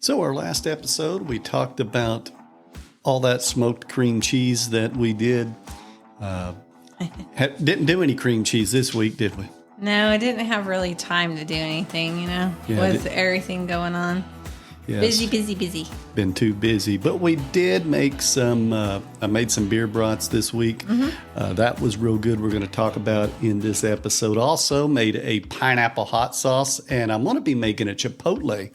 So our last episode, we talked about all that smoked cream cheese that we did. Didn't do any cream cheese this week, did we? No, I didn't have really time to do anything, with everything going on. Yes. Busy. Been too busy. But we did make some, I made some beer brats this week. Mm-hmm. That was real good. We're going to talk about in this episode. Also made a pineapple hot sauce, and I'm going to be making a chipotle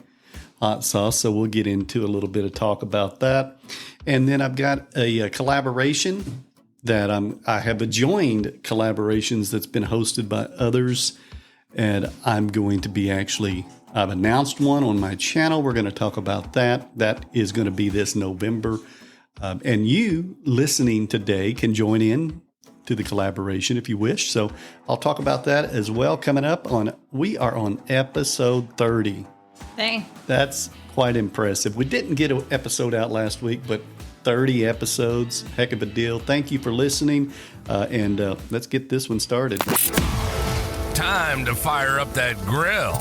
hot sauce. So we'll get into a little bit of talk about that. And then I've got a collaboration that I have joined collaborations that's been hosted by others. And I'm going to be I've announced one on my channel. We're going to talk about that. That is going to be this November. And you listening today can join in to the collaboration if you wish. So I'll talk about that as well. Coming up we are on episode 30. Dang. That's quite impressive. We didn't get an episode out last week, but 30 episodes, heck of a deal. Thank you for listening. And let's get this one started. Time to fire up that grill.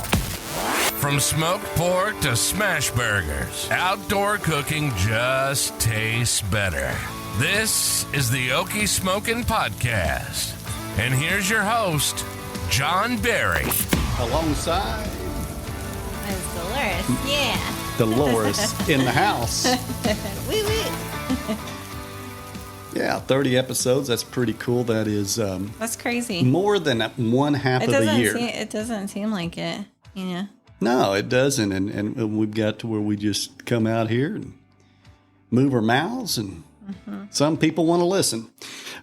From smoked pork to smash burgers, outdoor cooking just tastes better. This is the Okie Smokin Podcast. And here's your host, John Berry. Alongside That's Dolores. Yeah. Dolores in the house. Wee wee. Yeah, 30 episodes. That's pretty cool. That is That's crazy. more than one half of the year. It doesn't seem like it, No, it doesn't. And we've got to where we just come out here and move our mouths, and some people want to listen.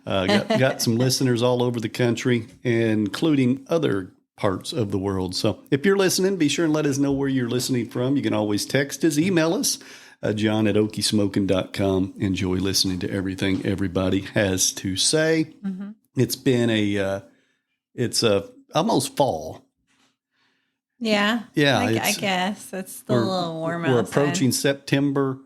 Got some listeners all over the country, including other parts of the world. So if you're listening, be sure and let us know where you're listening from. You can always text us, email us, john@okiesmokin.com. Enjoy listening to everything everybody has to say. Mm-hmm. It's been it's almost fall. Yeah. I guess it's the little warm outside. We're approaching September.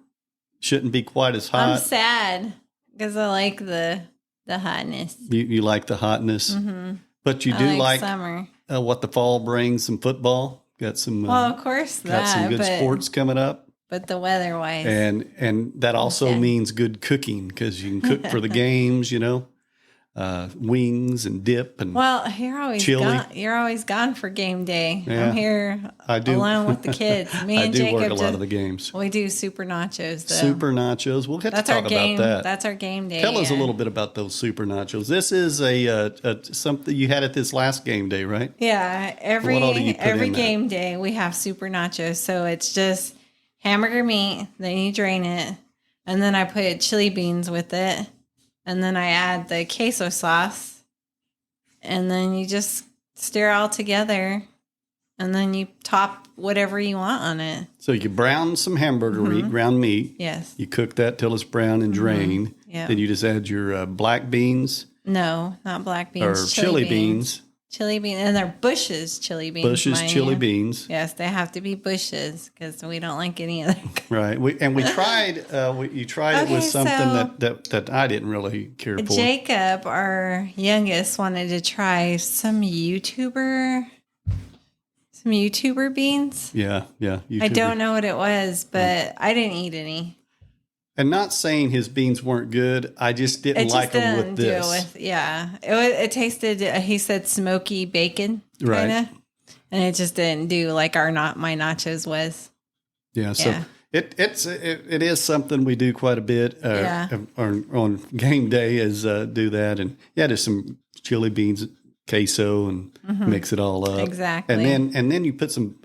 Shouldn't be quite as hot. I'm sad because I like the hotness. You like the hotness, but you I do like summer. What the fall brings. Some football. Got some. Well, of course, got some good sports coming up. But the weather-wise, and that also means good cooking, because you can cook for the games. Wings and dip and you're always chili. You're always gone for game day. Yeah, I'm here alone with the kids. Me and Jacob work a lot of the games. We do super nachos, though. Super nachos. We'll get to talk about that. That's our game day. Tell us a little bit about those super nachos. This is something you had at this last game day, right? Yeah. Every game day we have super nachos. So it's just hamburger meat, then you drain it, and then I put chili beans with it. And then I add the queso sauce, and then you just stir it all together, and then you top whatever you want on it. So you brown some hamburger meat, ground meat. Yes. You cook that till it's brown and drained. Yeah. Then you just add your black beans. No, not black beans. Or chili beans. Chili beans, and they're Bush's chili beans. Bush's chili beans. Yes, they have to be Bush's because we don't like any other. Right. We tried. You tried it with something that I didn't really care for. Jacob, our youngest, wanted to try some YouTuber beans. Yeah. YouTuber. I don't know what it was, but I didn't eat any. And not saying his beans weren't good. I just didn't like them with this. It tasted, he said, smoky bacon. Right. Kinda, and it just didn't do like my nachos was. Yeah. So it is something we do quite a bit on game day is do that. And there's some chili beans, queso, and mix it all up. Exactly. And then you put some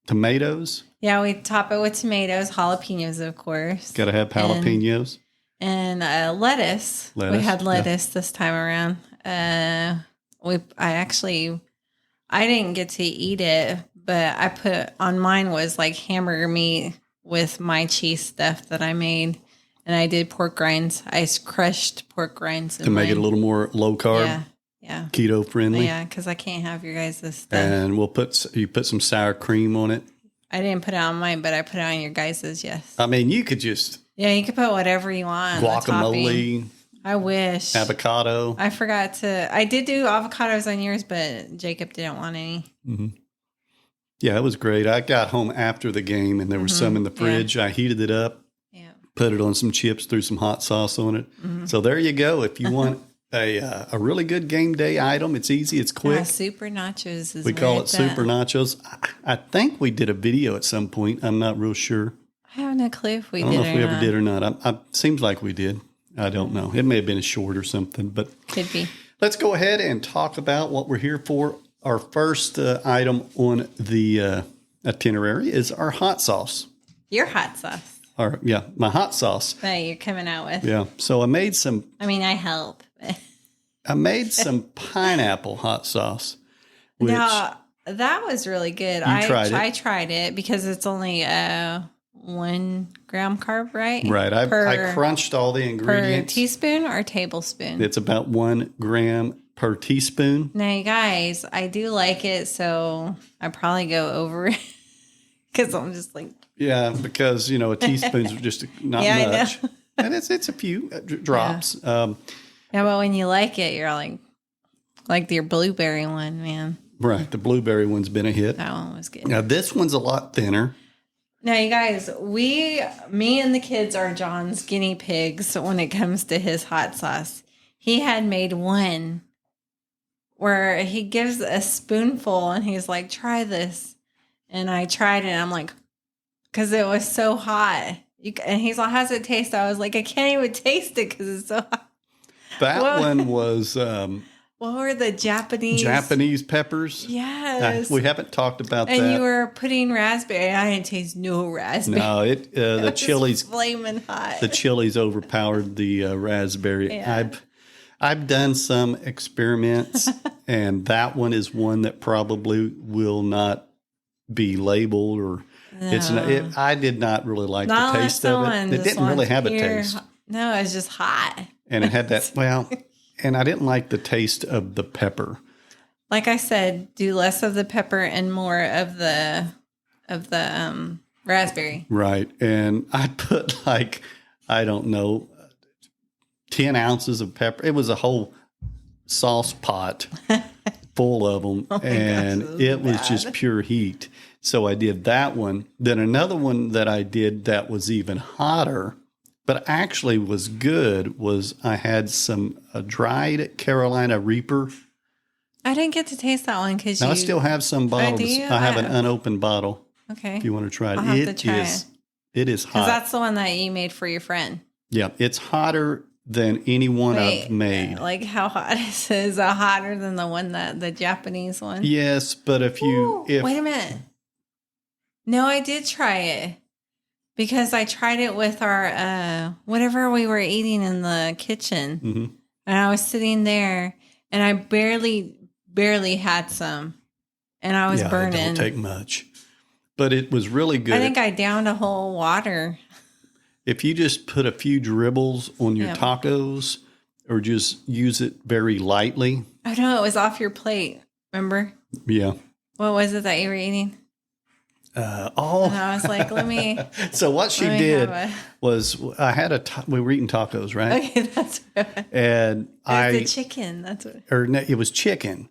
tomatoes. Yeah, we top it with tomatoes, jalapenos, of course. Got to have jalapenos. And lettuce. We had lettuce this time around. I didn't get to eat it, but I put on mine was like hamburger meat with my cheese stuff that I made. And I did pork rinds. I crushed pork rinds. To make it a little more low carb. Yeah. Keto friendly. Yeah, because I can't have your guys' stuff. And you put some sour cream on it. I didn't put it on mine, but I put it on your guys', yes. I mean, you could just... Yeah, you could put whatever you want. Guacamole. I wish. Avocado. I forgot to... I did do avocados on yours, but Jacob didn't want any. Mm-hmm. Yeah, it was great. I got home after the game, and there was some in the fridge. I heated it up, put it on some chips, threw some hot sauce on it. So there you go. If you want a really good game day item, it's easy, it's quick. Super nachos is we call it super nachos. I think we did a video at some point. I'm not real sure. I have no clue if we did. I don't know if we ever did or not. Seems like we did. I don't know. It may have been a short or something, but could be. Let's go ahead and talk about what we're here for. Our first item on the itinerary is our hot sauce. Your hot sauce. My hot sauce. That you're coming out with. Yeah. So I made some. I mean, I help. I made some pineapple hot sauce. Which now, that was really good. I tried it because it's only 1 gram carb, right? Right. I crunched all the ingredients. Per teaspoon or tablespoon? It's about 1 gram per teaspoon. Now, you guys, I do like it, so I probably go over it because I'm just like... Yeah, because, a teaspoon's just not much. And it's a few drops. Yeah. But when you like it, you're like your blueberry one, man. Right. The blueberry one's been a hit. That one was good. Now, this one's a lot thinner. Now, you guys, me and the kids are John's guinea pigs when it comes to his hot sauce. He had made one where he gives a spoonful and he's like, try this. And I tried it and I'm like, because it was so hot. And he's like, how's it taste? I was like, I can't even taste it because it's so hot. That one was... what were the Japanese peppers? Yes. We haven't talked about that. And you were putting raspberry. I didn't taste no raspberry. No, the chilies... flaming hot. The chilies overpowered the raspberry. Yeah. I've done some experiments, and that one is one that probably will not be labeled or... No. It's not, I did not really like the taste of it. It didn't really have a taste. No, it was just hot. And it had that, and I didn't like the taste of the pepper. Like I said, do less of the pepper and more of the raspberry. Right. And I put 10 ounces of pepper. It was a whole sauce pot full of them. And it was just pure heat. So I did that one. Then another one that I did that was even hotter, but actually was good, was I had some dried Carolina Reaper. I didn't get to taste that one because I still have some bottles. I have an unopened bottle. Okay. If you want to try it. I'll have to try it. It is hot. Because that's the one that you made for your friend. Yeah. It's hotter than any one I've made. Like how hot is it? Is it hotter than the Japanese one? Yes, but if wait a minute. No, I did try it because I tried it with our whatever we were eating in the kitchen, and I was sitting there, and I barely had some, and I was burning. It don't take much, but it was really good. I think I downed a whole water. If you just put a few dribbles on your tacos, or just use it very lightly. I know it was off your plate. Remember? Yeah. What was it that you were eating? And I was like, let me. So what she did was, I had we were eating tacos, right? Okay, that's right. And the chicken. That's what. Or no, it was chicken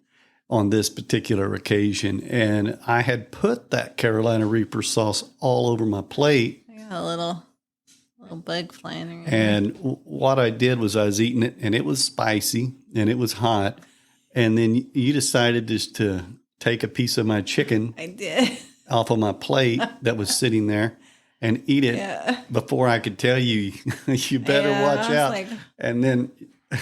on this particular occasion, and I had put that Carolina Reaper sauce all over my plate. I got a little bug flying around. And what I did was I was eating it, and it was spicy and it was hot, and then you decided just to take a piece of my chicken. I did. Off of my plate that was sitting there and eat it before I could tell you, you better watch out. And then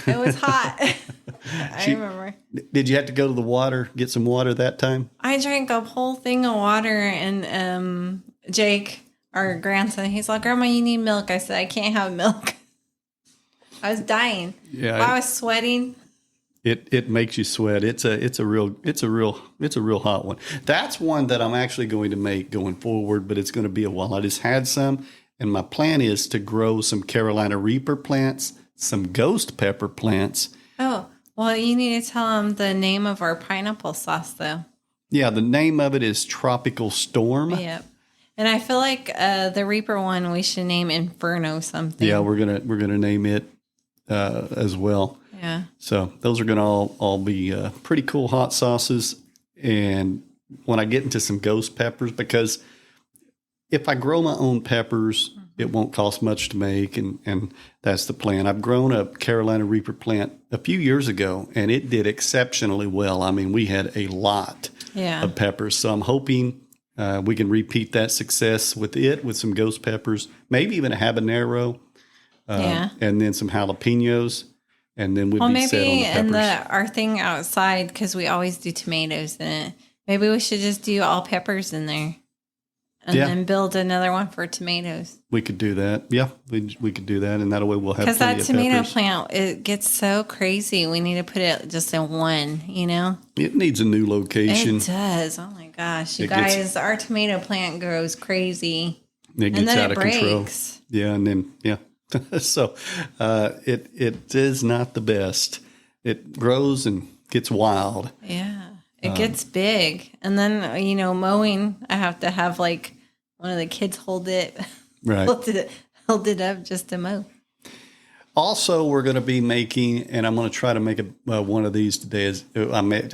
it was hot. I remember. Did you have to go to the water, get some water that time? I drank a whole thing of water, and Jake, our grandson, he's like, Grandma, you need milk. I said, I can't have milk. I was dying. Yeah. I was sweating. It makes you sweat. It's a real hot one. That's one that I'm actually going to make going forward, but it's going to be a while. I just had some, and my plan is to grow some Carolina Reaper plants, some ghost pepper plants. Oh, well, you need to tell them the name of our pineapple sauce, though. Yeah, the name of it is Tropical Storm. Yep. And I feel like the Reaper one we should name Inferno something. Yeah, we're gonna name it as well. Yeah. So those are going to all be pretty cool hot sauces, and when I get into some ghost peppers, because if I grow my own peppers, it won't cost much to make, and that's the plan. I've grown a Carolina Reaper plant a few years ago, and it did exceptionally well. I mean, we had a lot of peppers, so I'm hoping we can repeat that success with some ghost peppers, maybe even a habanero, and then some jalapenos, and then we'd be set on the peppers. Maybe in our thing outside, because we always do tomatoes in it, maybe we should just do all peppers in there. And then build another one for tomatoes. We could do that. Yeah, we could do that. And that way we'll have plenty of peppers. Because that tomato plant, it gets so crazy. We need to put it just in one, you know? It needs a new location. It does. Oh, my gosh. You guys, our tomato plant grows crazy. It gets out of control. Yeah, and then, so it is not the best. It grows and gets wild. Yeah. It gets big. And then, mowing, I have to have like one of the kids hold it. Right. hold it up just to mow. Also, we're going to be making, and I'm going to try to make one of these today. I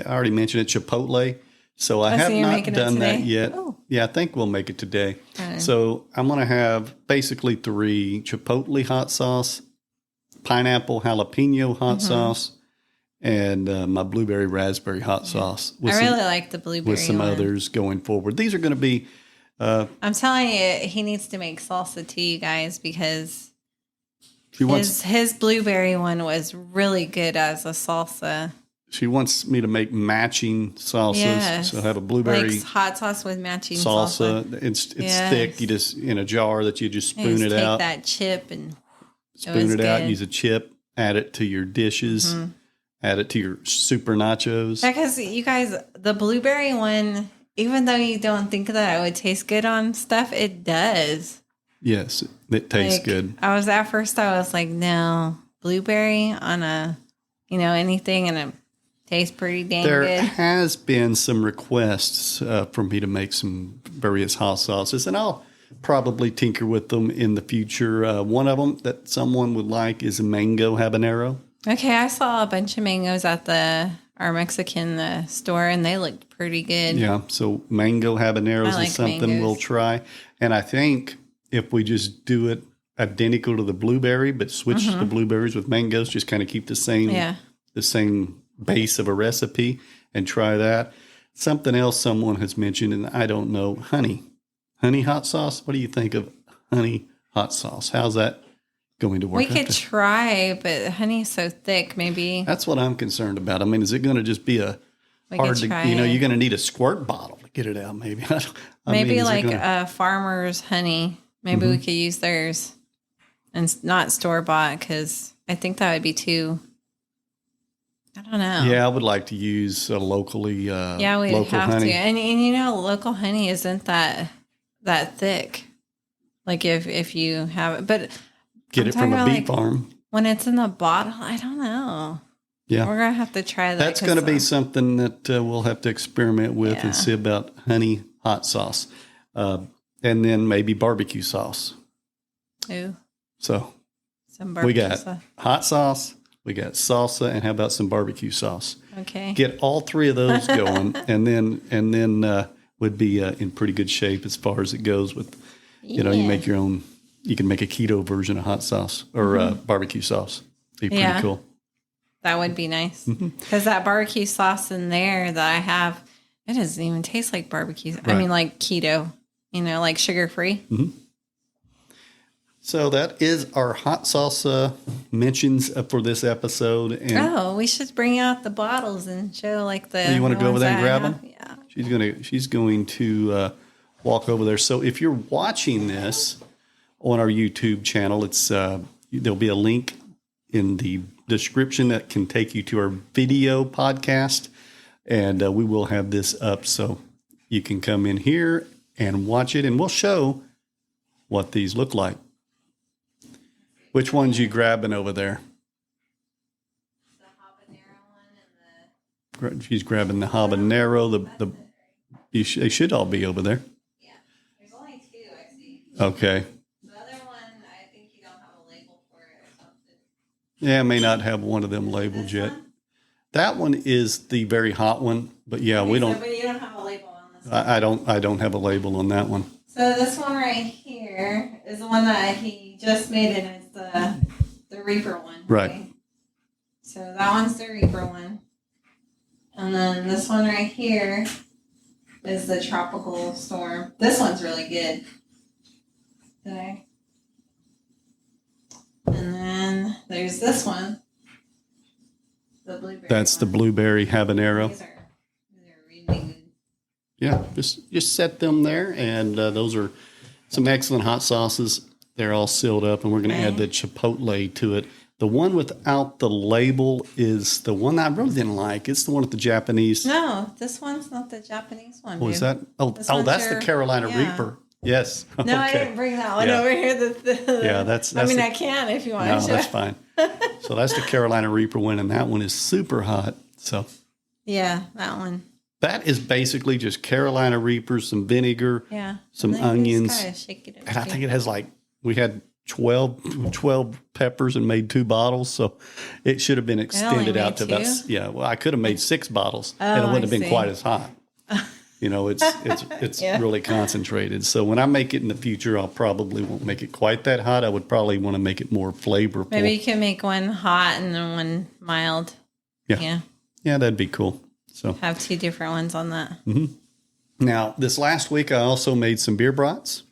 already mentioned it, Chipotle. So I have not done that yet. Oh. Yeah, I think we'll make it today. So I'm going to have basically 3 Chipotle hot sauce, pineapple jalapeno hot sauce, and my blueberry raspberry hot sauce. I really like the blueberry with some others going forward. These are going to be. I'm telling you, he needs to make salsa too, you guys, because his blueberry one was really good as a salsa. She wants me to make matching salsas. Yes. So I have a blueberry hot sauce with matching salsa. It's thick. You just in a jar that you just spoon it out. Take that chip and spoon it out. Use a chip. Add it to your dishes. Add it to your super nachos. Because you guys, the blueberry one, even though you don't think that it would taste good on stuff, it does. Yes, it tastes good. I was like, no, blueberry on anything, and it tastes pretty dang good. There has been some requests for me to make some various hot sauces, and I'll probably tinker with them in the future. One of them that someone would like is a mango habanero. Okay, I saw a bunch of mangoes at our Mexican store, and they looked pretty good. Yeah, so mango habaneros is something we'll try. And I think if we just do it identical to the blueberry, but switch the blueberries with mangoes, just kind of keep the same base of a recipe and try that. Something else someone has mentioned, and I don't know, honey hot sauce. What do you think of honey hot sauce? How's that going to work? We could try, but honey is so thick, maybe. That's what I'm concerned about. I mean, is it going to just be you're going to need a squirt bottle to get it out, maybe. A farmer's honey. Maybe we could use theirs and not store-bought, because I think that would be too, I don't know. Yeah, I would like to use locally we'd local have honey. to. And local honey isn't that thick. Like if you have it, but get it from a bee farm. When it's in the bottle, I don't know. Yeah. We're going to have to try that. That's going to be something that we'll have to experiment with and see about honey hot sauce. And then maybe barbecue sauce. Ooh. So some barbecue we got hot sauce, we got salsa, and how about some barbecue sauce? Okay. Get all 3 of those going, and then would be in pretty good shape as far as it goes with, you make your own. You can make a keto version of hot sauce or barbecue sauce. Be pretty cool. That would be nice. Because that barbecue sauce in there that I have, it doesn't even taste like barbecue. Right. I mean, like keto, like sugar-free. So that is our hot sauce mentions for this episode. And we should bring out the bottles and show the. You want to go over there and grab them? Yeah. She's going to walk over there. So if you're watching this on our YouTube channel, it's there'll be a link in the description that can take you to our video podcast, and we will have this up so you can come in here and watch it, and we'll show what these look like. Which ones you grabbing over there? The habanero one and She's grabbing the habanero. They should all be over there. Yeah, there's only 2 I see. Okay. Yeah, I may not have one of them labeled yet. That one is the very hot one, but we don't. But you don't have a label on I don't have a label on that one. So this one right here is the one that he just made, and it's the Reaper one. Right. So that one's the Reaper one. And then this one right here is the Tropical Storm. This one's really good. Okay. And then there's this one. The blueberry. That's the blueberry habanero. These are really good. Yeah, just set them there, and those are some excellent hot sauces. They're all sealed up, and we're going to add the chipotle to it. The one without the label is the one that I really didn't like. It's the one with the Japanese. No, this one's not the Japanese one. What is that? Oh, that's the Carolina Reaper. Yes. No, okay. I didn't bring that one over here. Yeah, that's I mean, I can if you want. No, that's fine. So that's the Carolina Reaper one, and that one is super hot. So yeah, that one. That is basically just Carolina Reapers, some vinegar, some onions. And I think it has we had 12 peppers and made 2 bottles. So it should have been extended out to about, I could have made 6 bottles and it wouldn't have been quite as hot. It's really concentrated. So when I make it in the future, I'll probably won't make it quite that hot. I would probably want to make it more flavorful. Maybe you can make one hot and then one mild. Yeah, that'd be cool. So have 2 different ones on that. Mm-hmm. Now, this last week, I also made some beer brats.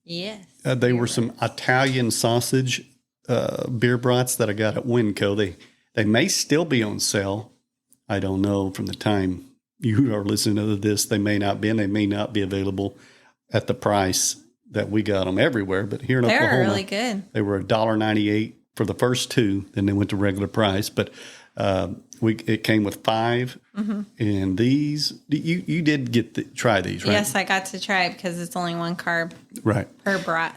Yes. They were some Italian sausage beer brats that I got at Winco. They may still be on sale. I don't know from the time you are listening to this. They may not be, and they may not be available at the price that we got them everywhere. But here in Oklahoma, they're really good. They were $1.98 for the first 2. Then they went to regular price. But it came with 5, and these you did try these, right? Yes, I got to try it because it's only 1 carb per brat.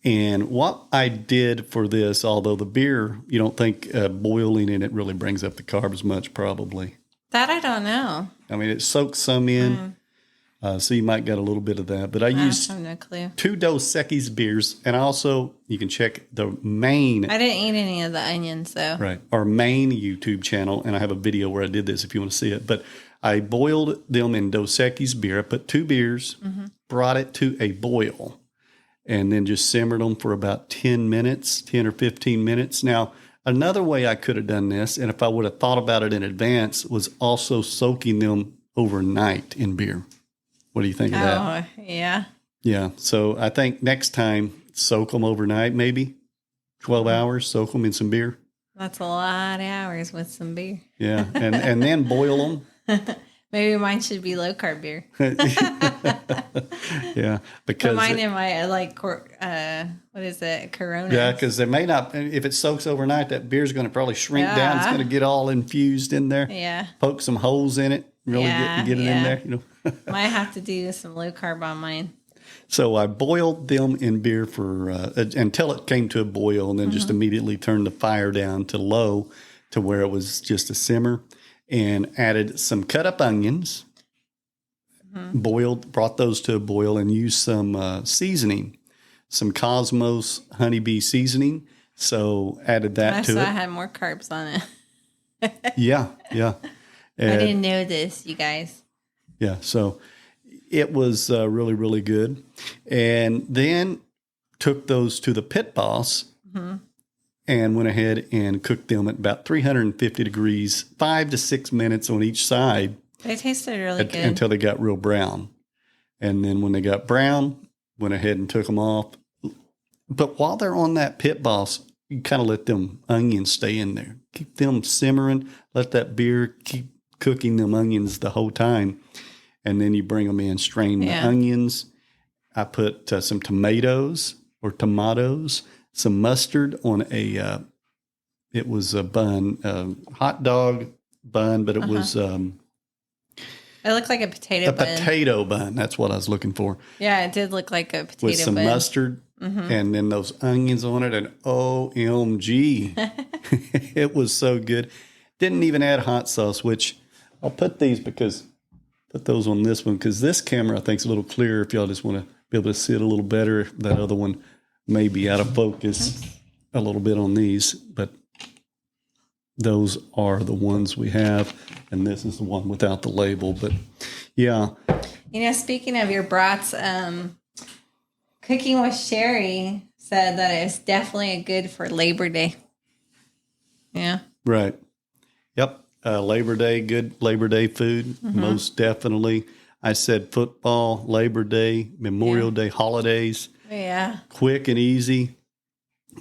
And what I did for this, although the beer, you don't think boiling in it really brings up the carbs much, probably. That I don't know. I mean, it soaks some in, so you might get a little bit of that. But I used have no clue. 2 Dos Equis beers, and also you can check the main. I didn't eat any of the onions, though. Right. Our main YouTube channel, and I have a video where I did this if you want to see it. But I boiled them in Dos Equis beer. I put 2 beers, brought it to a boil, and then just simmered them for about 10 or 15 minutes. Now, another way I could have done this, and if I would have thought about it in advance, was also soaking them overnight in beer. What do you think of that? Oh, yeah. Yeah. So I think next time, soak them overnight, maybe 12 hours, soak them in some beer. That's a lot of hours with some beer. Yeah. And then boil them. Maybe mine should be low carb beer. Yeah. Because mine in my, what is it? Corona. Yeah. Because they may not, if it soaks overnight, that beer's going to probably shrink down. It's going to get all infused in there. Yeah. Poke some holes in it. Really get it in there, Might have to do some low carb on mine. So I boiled them in beer for until it came to a boil, and then just immediately turned the fire down to low to where it was just a simmer, and added some cut up onions, brought those to a boil, and used some seasoning, some Cosmos honeybee seasoning. So added that to it. I had more carbs on it. Yeah. I didn't know this, you guys. Yeah, so it was really, really good. And then took those to the pit boss and went ahead and cooked them at about 350 degrees, 5 to 6 minutes on each side. They tasted really good. Until they got real brown. And then when they got brown, went ahead and took them off. But while they're on that pit boss, you kind of let them onions stay in there. Keep them simmering. Let that beer keep cooking them onions the whole time. And then you bring them in, strain the onions. I put some tomatoes, some mustard on it was a bun, hot dog bun, but it was... it looked like a potato bun. A potato bun. That's what I was looking for. Yeah, it did look like a potato bun. With some mustard and then those onions on it, and OMG. It was so good. Didn't even add hot sauce, which I'll put those on this one because this camera I think is a little clearer if y'all just want to be able to see it a little better. That other one may be out of focus a little bit on these, but those are the ones we have, and this is the one without the label. But yeah, Speaking of your brats, Cooking with Sherry said that it's definitely good for Labor Day. Yeah. Right. Yep. Labor Day, good Labor Day food, most definitely. I said football, Labor Day, Memorial Day, holidays. Yeah. Quick and easy.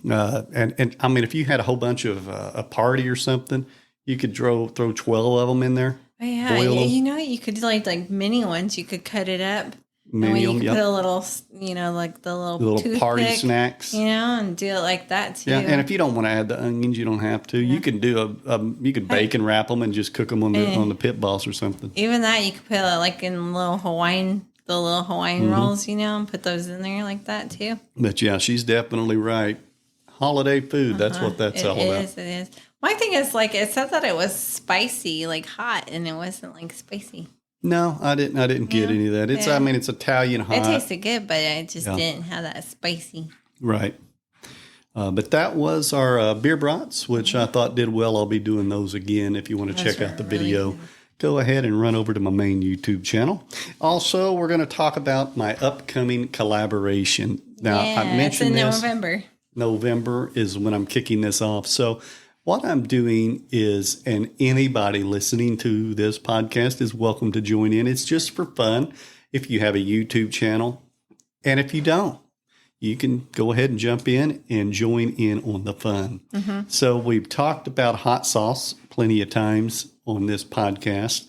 And I mean, if you had a whole bunch of a party or something, you could throw 12 of them in there. Oh, yeah. You could do like mini ones. You could cut it up. Mini you them, could put a little, like the little party snacks. And do it like that too. Yeah, and if you don't want to add the onions, you don't have to. Yeah. You can do you could bacon wrap them and just cook them on the pit balls or something. Even that, you could put like in little Hawaiian rolls, and put those in there like that too. But yeah, she's definitely right. Holiday food, that's what that's all about. It is. My thing is, like, it said that it was spicy, like hot, and it wasn't like spicy. No, I didn't get any of that. It's it's Italian hot. It tasted good, but it just didn't have that spicy. Right. But that was our beer brats, which I thought did well. I'll be doing those again. If you want to check out the video, go ahead and run over to my main YouTube channel. Also, we're going to talk about my upcoming collaboration. Now, I mentioned it's in November. November is when I'm kicking this off. So what I'm doing is, and anybody listening to this podcast is welcome to join in. It's just for fun. If you have a YouTube channel, and if you don't, you can go ahead and jump in and join in on the fun. So we've talked about hot sauce plenty of times on this podcast.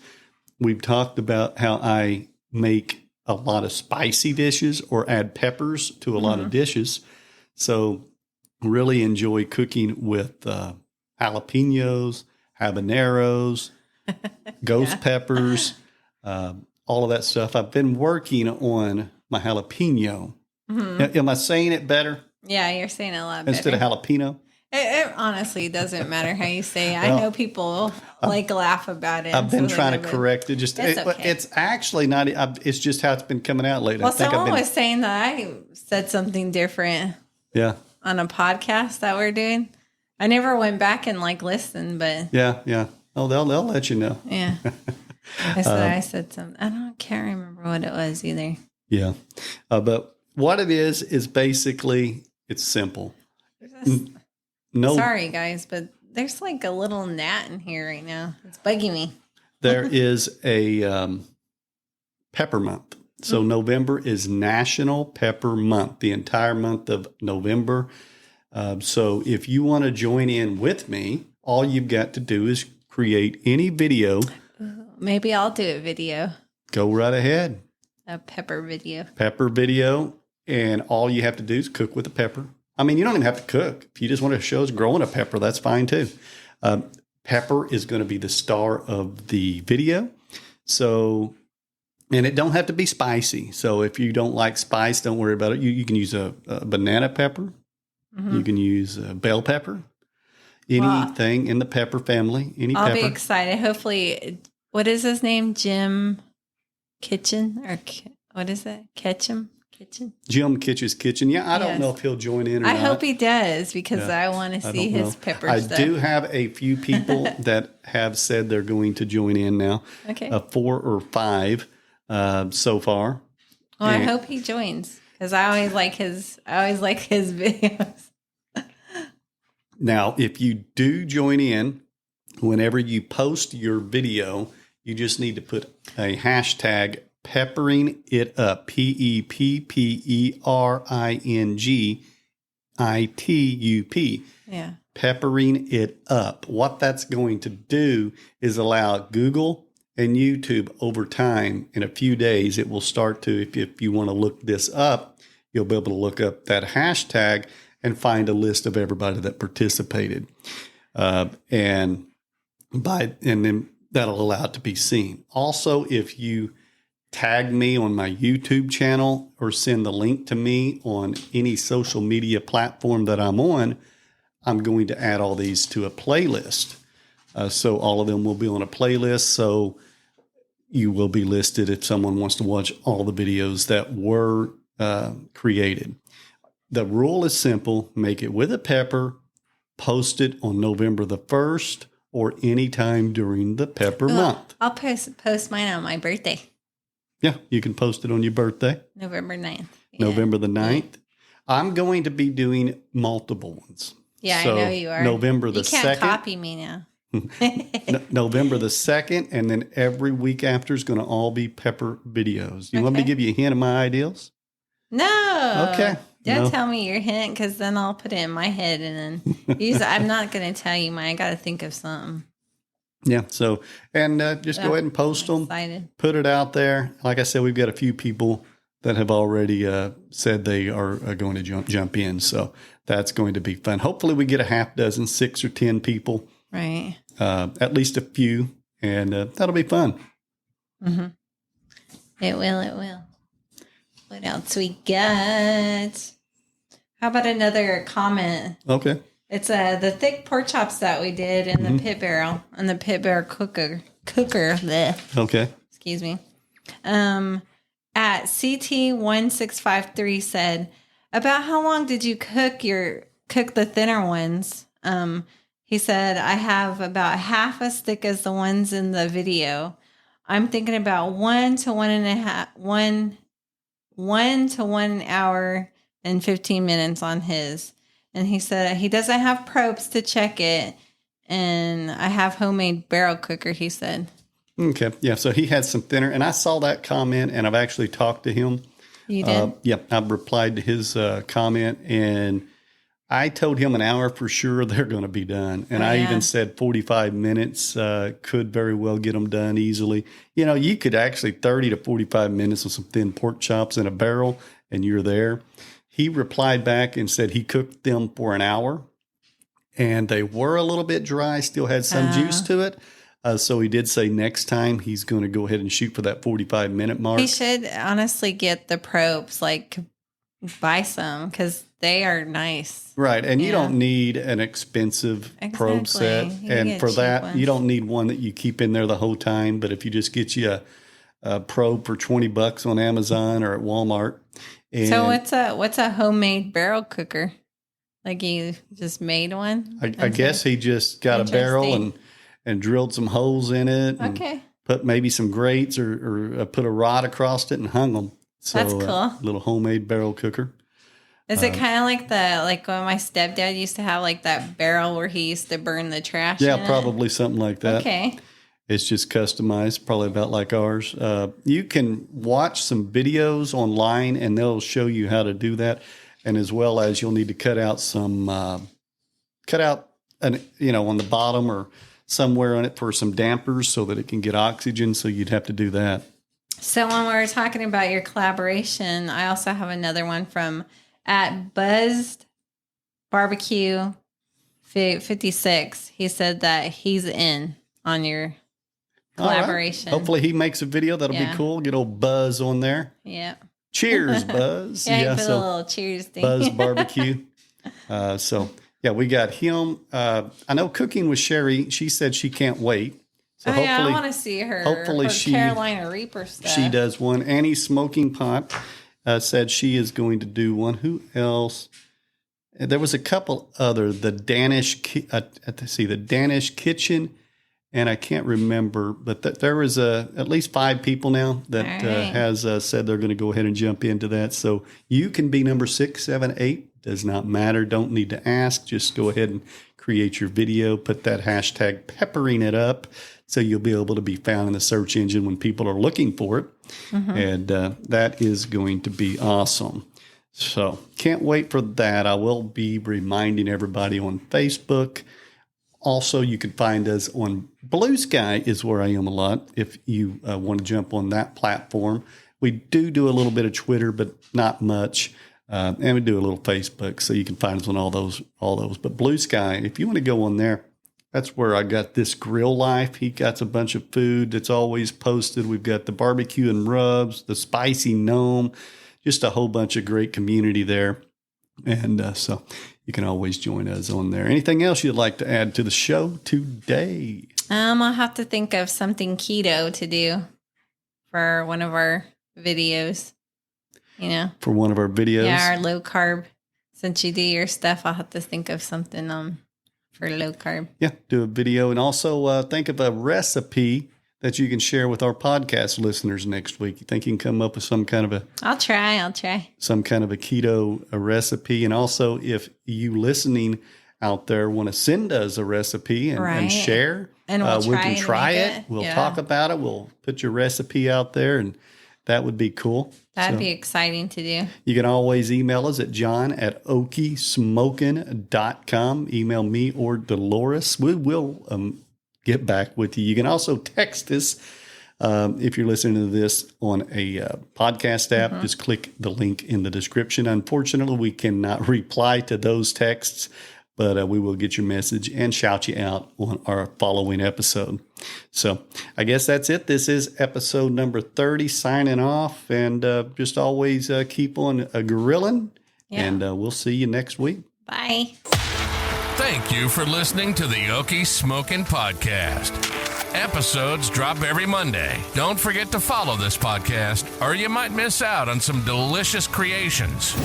We've talked about how I make a lot of spicy dishes or add peppers to a lot of dishes. So really enjoy cooking with jalapenos, habaneros, ghost peppers, all of that stuff. I've been working on my jalapeno. Am I saying it better? Yeah, you're saying it a lot better. Instead of jalapeno? It honestly doesn't matter how you say it. I know people laugh about it. I've been trying to correct it. It's actually not. It's just how it's been coming out lately. Well, someone was saying that I said something different. Yeah. On a podcast that we're doing. I never went back and listened, but yeah. Oh, they'll let you know. Yeah. I said something. Can't remember what it was either. Yeah. But what it is basically, it's simple. Sorry guys, but there's like a little gnat in here right now. It's bugging me. There is a pepper month. So November is National Pepper Month, the entire month of November. So if you want to join in with me, all you've got to do is create any video. Maybe I'll do a video. Go right ahead. A pepper video. Pepper video. And all you have to do is cook with the pepper. I mean, you don't even have to cook. If you just want to show us growing a pepper, that's fine too. Pepper is going to be the star of the video. So... And it don't have to be spicy. So if you don't like spice, don't worry about it. You can use a banana pepper. You can use a bell pepper. Anything in the pepper family. I'll be excited. Hopefully, what is his name? Jim Kitchen? Or what is that? Ketchum? Kitchen? Jim Kitchen's Kitchen. Yeah, I don't know if he'll join in or not. I hope he does because I want to see his pepper stuff. I do have a few people that have said they're going to join in now. Okay. 4 or 5. So far. Well, I hope he joins because I always like his videos. Now, if you do join in, whenever you post your video, you just need to put a hashtag peppering it up. PEPPERINGITUP. Yeah. Peppering it up. What that's going to do is allow Google and YouTube over time, in a few days, it will start to, if you want to look this up, you'll be able to look up that hashtag and find a list of everybody that participated. And then that'll allow it to be seen. Also, if you tag me on my YouTube channel or send the link to me on any social media platform that I'm on, I'm going to add all these to a playlist. So all of them will be on a playlist. So you will be listed if someone wants to watch all the videos that were created. The rule is simple. Make it with a pepper. Post it on November the 1st or anytime during the pepper month. I'll post mine on my birthday. Yeah, you can post it on your birthday. November 9th. Yeah. November the 9th. I'm going to be doing multiple ones. Yeah, So I know you are. November the 2nd. You can't copy me now. November the 2nd, and then every week after is going to all be pepper videos. You want me to give you a hint of my ideals? No. Okay. Don't tell me your hint, because then I'll put it in my head, and then I'm not going to tell you mine. I got to think of something. Yeah. So, and just go ahead and post them. Put it out there. Like I said, we've got a few people that have already said they are going to jump in. So that's going to be fun. Hopefully we get a half dozen, 6 or 10 people. Right. At least a few. And that'll be fun. Mm-hmm. It will. What else we got? How about another comment? Okay. It's the thick pork chops that we did in the pit barrel and the pit barrel cooker. Bleh. Okay. Excuse me. At CT1653 said, about how long did you cook the thinner ones? He said, I have about half as thick as the ones in the video. I'm thinking about 1 to 1 hour and 15 minutes on his. And he said he doesn't have probes to check it. And I have homemade barrel cooker, he said. Okay. Yeah. So he had some thinner. And I saw that comment, and I've actually talked to him. You did? Yeah. I've replied to his comment, and I told him an hour for sure they're going to be done. And I even said 45 minutes could very well get them done easily. You know, you could actually 30 to 45 minutes with some thin pork chops in a barrel, and you're there. He replied back and said he cooked them for an hour, and they were a little bit dry, still had some juice to it. So he did say next time he's going to go ahead and shoot for that 45-minute mark. He should honestly get the probes, like buy some, because they are nice. Right. And you don't need an expensive probe set. And for that, you don't need one that you keep in there the whole time. But if you just get you a probe for $20 on Amazon or at Walmart. So what's a homemade barrel cooker? Like you just made one? I guess he just got a barrel and drilled some holes in it. And put maybe some grates or put a rod across it and hung them. So that's cool. Little homemade barrel cooker. Is it kind of like when my stepdad used to have like that barrel where he used to burn the trash? Yeah, probably something like that. Okay. It's just customized, probably about like ours. You can watch some videos online, and they'll show you how to do that. And as well as you'll need to cut out on the bottom or somewhere on it for some dampers so that it can get oxygen. So you'd have to do that. So when we were talking about your collaboration, I also have another one from at Buzzed Barbecue 56. He said that he's in on your collaboration. Right. Hopefully he makes a video. That'll be cool. Get old Buzz on there. Yeah. Cheers, Buzz. Put a little cheers thing. Buzz Barbecue. We got him. I know Cooking with Sherry. She said she can't wait. So I want to see her. Hopefully her Carolina Reaper stuff. She does one. Annie Smoking Pot said she is going to do one. Who else? There was a couple other. The Danish Kitchen, and I can't remember, but there was at least 5 people now that has said they're going to go ahead and jump into that. So you can be number 6, 7, 8. Does not matter. Don't need to ask. Just go ahead and create your video. Put that hashtag peppering it up, so you'll be able to be found in the search engine when people are looking for it. Mm-hmm. And that is going to be awesome. So can't wait for that. I will be reminding everybody on Facebook. Also, you can find us on Blue Sky is where I am a lot if you want to jump on that platform. We do a little bit of Twitter, but not much. And we do a little Facebook, so you can find us on all those. But Blue Sky, if you want to go on there, that's where I got this Grill Life. He got a bunch of food that's always posted. We've got the barbecue and rubs, the spicy gnome, just a whole bunch of great community there. And so you can always join us on there. Anything else you'd like to add to the show today? I'll have to think of something keto to do for one of our videos. For one of our videos? Yeah, our low carb. Since you do your stuff, I'll have to think of something for low carb. Yeah, do a video. And also think of a recipe that you can share with our podcast listeners next week? You think you can come up with some kind of I'll try. some kind of a keto recipe? And also, if you listening out there want to send us a recipe and share, and we can try it. We'll talk about it. We'll put your recipe out there, and that would be cool. That'd be exciting to do. You can always email us at john@okiesmokin.com. Email me or Dolores. We will get back with you. You can also text us if you're listening to this on a podcast app. Just click the link in the description. Unfortunately, we cannot reply to those texts, but we will get your message and shout you out on our following episode. So I guess that's it. This is episode number 30, signing off, and just always keep on grilling, and we'll see you next week. Bye. Thank you for listening to the Okie Smokin podcast. Episodes drop every Monday. Don't forget to follow this podcast, or you might miss out on some delicious creations.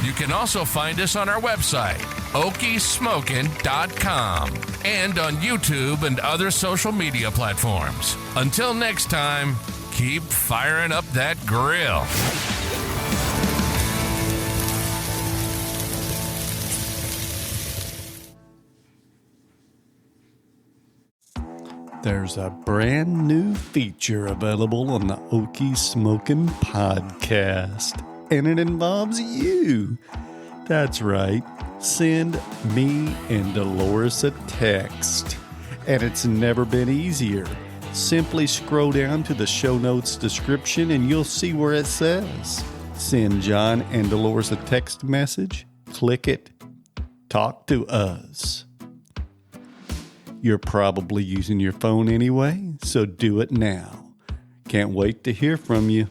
You can also find us on our website, okiesmokin.com, and on YouTube and other social media platforms. Until next time, keep firing up that grill. There's a brand new feature available on the Okie Smokin podcast, and it involves you. That's right. Send me and Dolores a text, and it's never been easier. Simply scroll down to the show notes description, and you'll see where it says, send John and Dolores a text message. Click it. Talk to us. You're probably using your phone anyway, so do it now. Can't wait to hear from you.